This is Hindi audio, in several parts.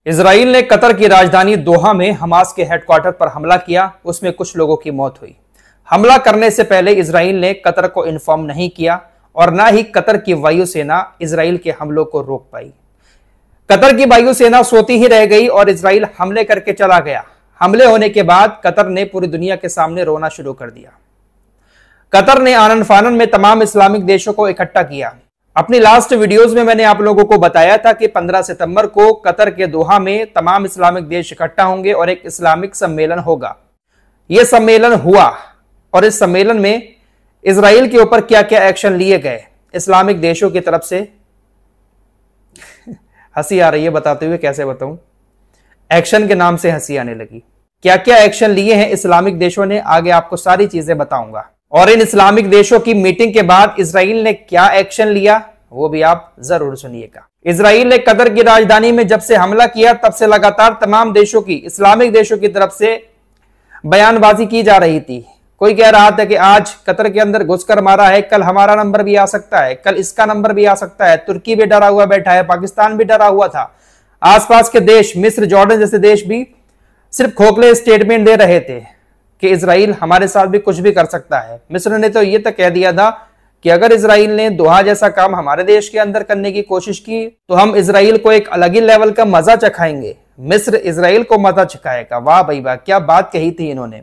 इजराइल ने कतर की राजधानी दोहा में हमास के हेडक्वार्टर पर हमला किया। उसमें कुछ लोगों की मौत हुई। हमला करने से पहले इजराइल ने कतर को इन्फॉर्म नहीं किया और ना ही कतर की वायुसेना इजराइल के हमलों को रोक पाई। कतर की वायुसेना सोती ही रह गई और इजराइल हमले करके चला गया। हमले होने के बाद कतर ने पूरी दुनिया के सामने रोना शुरू कर दिया। कतर ने आनन फानन में तमाम इस्लामिक देशों को इकट्ठा किया। अपनी लास्ट वीडियोस में मैंने आप लोगों को बताया था कि 15 सितंबर को कतर के दोहा में तमाम इस्लामिक देश इकट्ठा होंगे और एक इस्लामिक सम्मेलन होगा। यह सम्मेलन हुआ और इस सम्मेलन में इजराइल के ऊपर क्या क्या एक्शन लिए गए इस्लामिक देशों की तरफ से। हंसी आ रही है बताते हुए, कैसे बताऊं, एक्शन के नाम से हंसी आने लगी। क्या क्या एक्शन लिए हैं इस्लामिक देशों ने, आगे आपको सारी चीजें बताऊंगा। और इन इस्लामिक देशों की मीटिंग के बाद इजराइल ने क्या एक्शन लिया वो भी आप जरूर सुनिएगा। इजराइल ने कतर की राजधानी में जब से हमला किया तब से लगातार तमाम देशों की, इस्लामिक देशों की तरफ से बयानबाजी की जा रही थी। कोई कह रहा था कि आज कतर के अंदर घुसकर मारा है, कल हमारा नंबर भी आ सकता है, कल इसका नंबर भी आ सकता है। तुर्की भी डरा हुआ बैठा है, पाकिस्तान भी डरा हुआ था। आसपास के देश मिस्र, जॉर्डन जैसे देश भी सिर्फ खोखले स्टेटमेंट दे रहे थे कि इजराइल हमारे साथ भी कुछ भी कर सकता है। मिस्र ने तो ये तक कह दिया था कि अगर इजराइल ने दोहा जैसा काम हमारे देश के अंदर करने की कोशिश की तो हम इजराइल को एक अलग ही लेवल का मजा चखाएंगे। मिस्र इजराइल को मजा चखाएगा। वाह भाई वाह, क्या बात कही थी इन्होंने।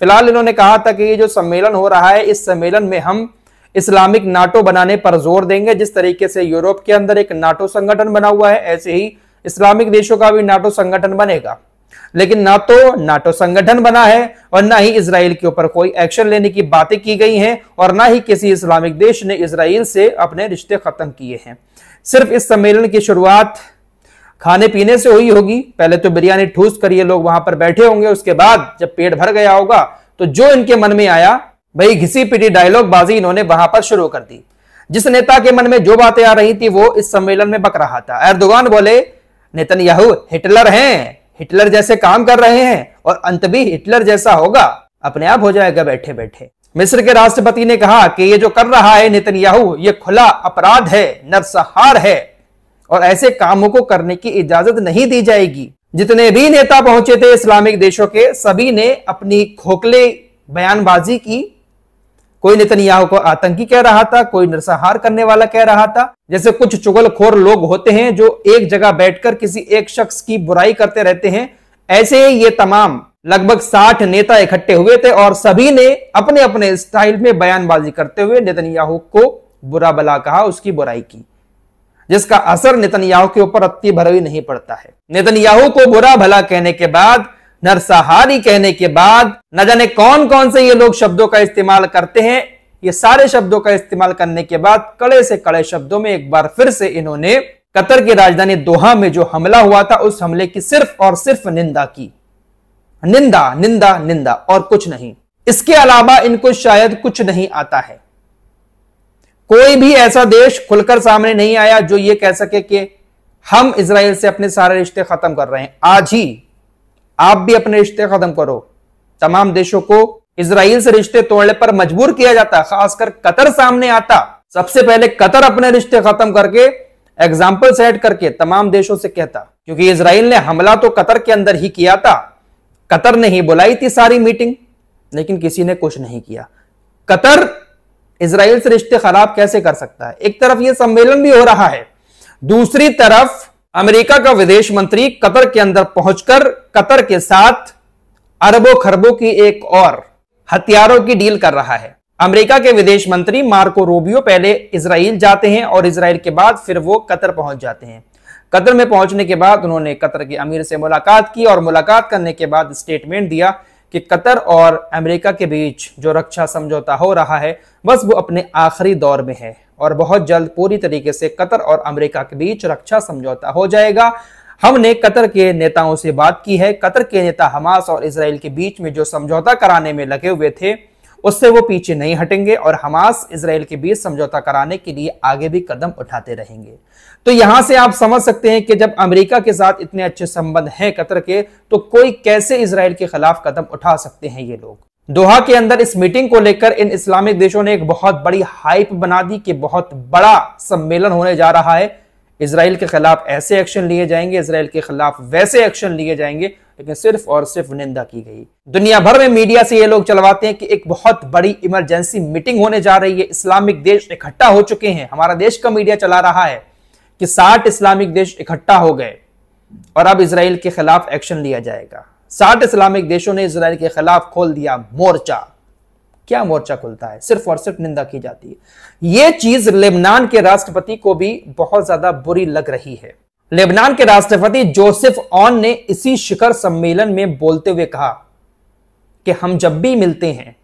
फिलहाल इन्होंने कहा था कि ये जो सम्मेलन हो रहा है, इस सम्मेलन में हम इस्लामिक नाटो बनाने पर जोर देंगे। जिस तरीके से यूरोप के अंदर एक नाटो संगठन बना हुआ है, ऐसे ही इस्लामिक देशों का भी नाटो संगठन बनेगा। लेकिन ना तो नाटो संगठन बना है और ना ही इजराइल के ऊपर कोई एक्शन लेने की बातें की गई हैं और ना ही किसी इस्लामिक देश ने इजराइल से अपने रिश्ते खत्म किए हैं। सिर्फ इस सम्मेलन की शुरुआत खाने पीने से हुई होगी। पहले तो बिरयानी ठूस कर ये लोग वहां पर बैठे होंगे, उसके बाद जब पेट भर गया होगा तो जो इनके मन में आया भाई घिसी पिटी डायलॉग बाजी इन्होंने वहां पर शुरू कर दी। जिस नेता के मन में जो बातें आ रही थी वो इस सम्मेलन में बक रहा था। एर्दोगान बोले नेतन्याहू हिटलर हैं, हिटलर जैसे काम कर रहे हैं और अंत भी हिटलर जैसा होगा, अपने आप हो जाएगा बैठे बैठे। मिस्र के राष्ट्रपति ने कहा कि ये जो कर रहा है नेतन्याहू ये खुला अपराध है, नरसंहार है और ऐसे कामों को करने की इजाजत नहीं दी जाएगी। जितने भी नेता पहुंचे थे इस्लामिक देशों के, सभी ने अपनी खोखले बयानबाजी की। कोई नेतन्याहू को आतंकी कह रहा था, कोई नरसंहार करने वाला कह रहा था। जैसे कुछ चुगलखोर लोग होते हैं जो एक जगह बैठकर किसी एक शख्स की बुराई करते रहते हैं, ऐसे ही ये तमाम लगभग 60 नेता इकट्ठे हुए थे और सभी ने अपने अपने स्टाइल में बयानबाजी करते हुए नेतन्याहू को बुरा भला कहा, उसकी बुराई की, जिसका असर नेतन्याहू के ऊपर अत्ती भर नहीं पड़ता है। नेतन्याहू को बुरा भला कहने के बाद, नरसंहारी कहने के बाद, न जाने कौन कौन से ये लोग शब्दों का इस्तेमाल करते हैं। ये सारे शब्दों का इस्तेमाल करने के बाद कड़े से कड़े शब्दों में एक बार फिर से इन्होंने कतर की राजधानी दोहा में जो हमला हुआ था उस हमले की सिर्फ और सिर्फ निंदा की। निंदा निंदा निंदा और कुछ नहीं। इसके अलावा इनको शायद कुछ नहीं आता है। कोई भी ऐसा देश खुलकर सामने नहीं आया जो ये कह सके कि हम इजराइल से अपने सारे रिश्ते खत्म कर रहे हैं। आज ही आप भी अपने रिश्ते खत्म करो। तमाम देशों को इजराइल से रिश्ते तोड़ने पर मजबूर किया जाता, खासकर कतर सामने आता। सबसे पहले कतर अपने रिश्ते खत्म करके एग्जाम्पल सेट करके तमाम देशों से कहता, क्योंकि इजराइल ने हमला तो कतर के अंदर ही किया था। कतर ने ही बुलाई थी सारी मीटिंग, लेकिन किसी ने कुछ नहीं किया। कतर इजराइल से रिश्ते खराब कैसे कर सकता है? एक तरफ यह सम्मेलन भी हो रहा है, दूसरी तरफ अमेरिका का विदेश मंत्री कतर के अंदर पहुंचकर कतर के साथ अरबों खरबों की एक और हथियारों की डील कर रहा है। अमेरिका के विदेश मंत्री मार्को रूबियो पहले इजराइल जाते हैं और इजराइल के बाद फिर वो कतर पहुंच जाते हैं। कतर में पहुंचने के बाद उन्होंने कतर के अमीर से मुलाकात की और मुलाकात करने के बाद स्टेटमेंट दिया कि कतर और अमेरिका के बीच जो रक्षा समझौता हो रहा है बस वो अपने आखिरी दौर में है और बहुत जल्द पूरी तरीके से कतर और अमेरिका के बीच रक्षा समझौता हो जाएगा। हमने कतर के नेताओं से बात की है। कतर के नेता हमास और इजराइल के बीच में जो समझौता कराने में लगे हुए थे उससे वो पीछे नहीं हटेंगे और हमास इजराइल के बीच समझौता कराने के लिए आगे भी कदम उठाते रहेंगे। तो यहां से आप समझ सकते हैं कि जब अमेरिका के साथ इतने अच्छे संबंध हैं कतर के, तो कोई कैसे इजराइल के खिलाफ कदम उठा सकते हैं ये लोग। दोहा के अंदर इस मीटिंग को लेकर इन इस्लामिक देशों ने एक बहुत बड़ी हाइप बना दी कि बहुत बड़ा सम्मेलन होने जा रहा है। इसराइल के खिलाफ ऐसे एक्शन लिए जाएंगे, इसराइल के खिलाफ वैसे एक्शन लिए जाएंगे, लेकिन सिर्फ और सिर्फ निंदा की गई। दुनिया भर में मीडिया से ये लोग चलवाते हैं कि एक बहुत बड़ी इमरजेंसी मीटिंग होने जा रही है, इस्लामिक देश इकट्ठा हो चुके हैं। हमारा देश का मीडिया चला रहा है कि 60 इस्लामिक देश इकट्ठा हो गए और अब इसराइल के खिलाफ एक्शन लिया जाएगा। 60 इस्लामिक देशों ने इसराइल के खिलाफ खोल दिया मोर्चा। क्या मोर्चा खुलता है? सिर्फ और सिर्फ निंदा की जाती है। यह चीज लेबनान के राष्ट्रपति को भी बहुत ज्यादा बुरी लग रही है। लेबनान के राष्ट्रपति जोसेफ ऑन ने इसी शिखर सम्मेलन में बोलते हुए कहा कि हम जब भी मिलते हैं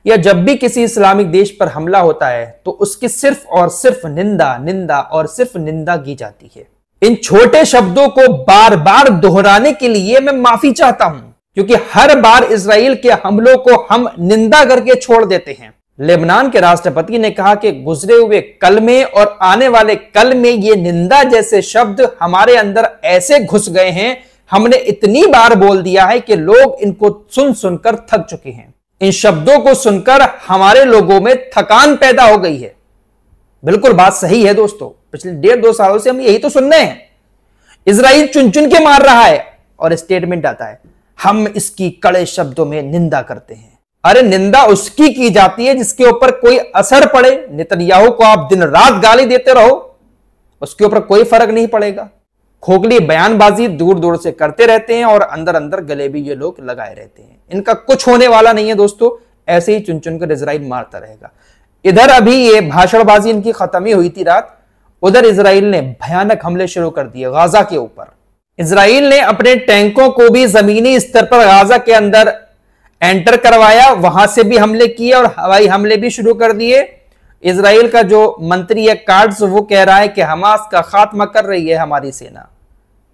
या जब भी किसी इस्लामिक देश पर हमला होता है तो उसकी सिर्फ और सिर्फ निंदा, निंदा और सिर्फ निंदा की जाती है। इन छोटे शब्दों को बार बार दोहराने के लिए मैं माफी चाहता हूं, क्योंकि हर बार इजराइल के हमलों को हम निंदा करके छोड़ देते हैं। लेबनान के राष्ट्रपति ने कहा कि गुजरे हुए कल में और आने वाले कल में ये निंदा जैसे शब्द हमारे अंदर ऐसे घुस गए हैं, हमने इतनी बार बोल दिया है कि लोग इनको सुन सुनकर थक चुके हैं। इन शब्दों को सुनकर हमारे लोगों में थकान पैदा हो गई है। बिल्कुल बात सही है दोस्तों, पिछले 1.5-2 सालों से हम यही तो सुन रहे हैं। इजराइल चुन चुन के मार रहा है और स्टेटमेंट आता है, हम इसकी कड़े शब्दों में निंदा करते हैं। अरे निंदा उसकी की जाती है जिसके ऊपर कोई असर पड़े। नेतन्याहू को आप दिन रात गाली देते रहो, उसके ऊपर कोई फर्क नहीं पड़ेगा। खोखली बयानबाजी दूर दूर से करते रहते हैं और अंदर अंदर गले भी ये लोग लगाए रहते हैं। इनका कुछ होने वाला नहीं है दोस्तों, ऐसे ही चुन चुन कर इजराइल मारता रहेगा। इधर अभी ये भाषणबाजी इनकी खत्म ही हुई थी रात, उधर इजराइल ने भयानक हमले शुरू कर दिए गाजा के ऊपर। इजराइल ने अपने टैंकों को भी जमीनी स्तर पर गाजा के अंदर एंटर करवाया, वहां से भी हमले किए और हवाई हमले भी शुरू कर दिए। इजराइल का जो मंत्री है कार्ड्स, वो कह रहा है कि हमास का खात्मा कर रही है हमारी सेना,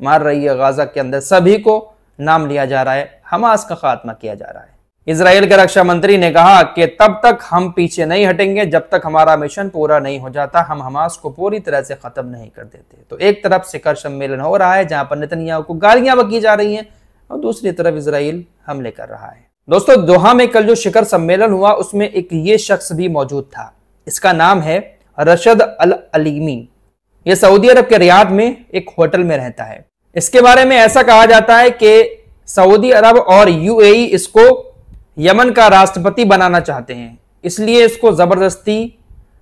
मार रही है गाजा के अंदर सभी को, नाम लिया जा रहा है, हमास का खात्मा किया जा रहा है। इजराइल के रक्षा मंत्री ने कहा कि तब तक हम पीछे नहीं हटेंगे जब तक हमारा मिशन पूरा नहीं हो जाता, हम हमास को पूरी तरह से खत्म नहीं कर देते। तो एक तरफ शिखर सम्मेलन हो रहा है जहां पर नेतन्याहू को गालियां बकी जा रही हैं और दूसरी तरफ इजराइल हमले कर रहा है। दोस्तों दोहा में कल जो शिखर सम्मेलन हुआ उसमें एक ये शख्स भी मौजूद था, इसका नाम है रशद अल अलीमी। यह सऊदी अरब के रियाद में एक होटल में रहता है। इसके बारे में ऐसा कहा जाता है कि सऊदी अरब और यूएई इसको यमन का राष्ट्रपति बनाना चाहते हैं, इसलिए इसको जबरदस्ती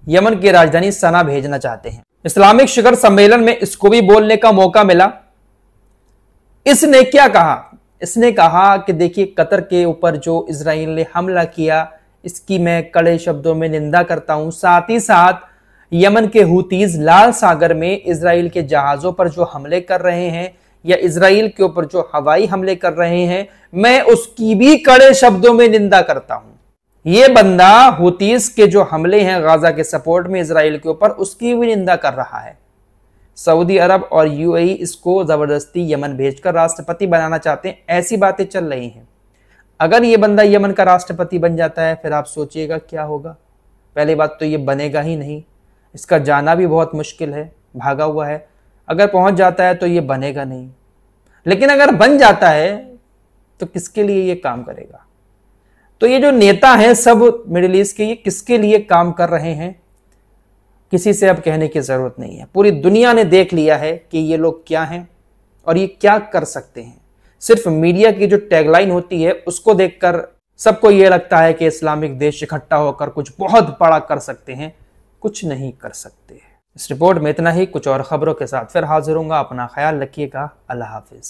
यमन की राजधानी सना भेजना चाहते हैं। इस्लामिक शिखर सम्मेलन में इसको भी बोलने का मौका मिला। इसने क्या कहा? इसने कहा कि देखिए कतर के ऊपर जो इजराइल ने हमला किया इसकी मैं कड़े शब्दों में निंदा करता हूं, साथ ही साथ यमन के हुतीज लाल सागर में इजराइल के जहाजों पर जो हमले कर रहे हैं या इजराइल के ऊपर जो हवाई हमले कर रहे हैं, मैं उसकी भी कड़े शब्दों में निंदा करता हूं। यह बंदा हुतीज के जो हमले हैं गाजा के सपोर्ट में इजराइल के ऊपर, उसकी भी निंदा कर रहा है। सऊदी अरब और यूएई इसको जबरदस्ती यमन भेजकर राष्ट्रपति बनाना चाहते हैं, ऐसी बातें चल रही हैं। अगर ये बंदा यमन का राष्ट्रपति बन जाता है फिर आप सोचिएगा क्या होगा। पहली बात तो ये बनेगा ही नहीं, इसका जाना भी बहुत मुश्किल है, भागा हुआ है। अगर पहुंच जाता है तो ये बनेगा नहीं, लेकिन अगर बन जाता है तो किसके लिए ये काम करेगा? तो ये जो नेता हैं सब मिडिल ईस्ट के, ये किसके लिए काम कर रहे हैं किसी से अब कहने की जरूरत नहीं है। पूरी दुनिया ने देख लिया है कि ये लोग क्या हैं और ये क्या कर सकते हैं। सिर्फ मीडिया की जो टैगलाइन होती है उसको देखकर सबको ये लगता है कि इस्लामिक देश इकट्ठा होकर कुछ बहुत बड़ा कर सकते हैं, कुछ नहीं कर सकते। इस रिपोर्ट में इतना ही, कुछ और खबरों के साथ फिर हाजिर होऊंगा। अपना ख्याल रखिएगा। अल्लाह हाफिज।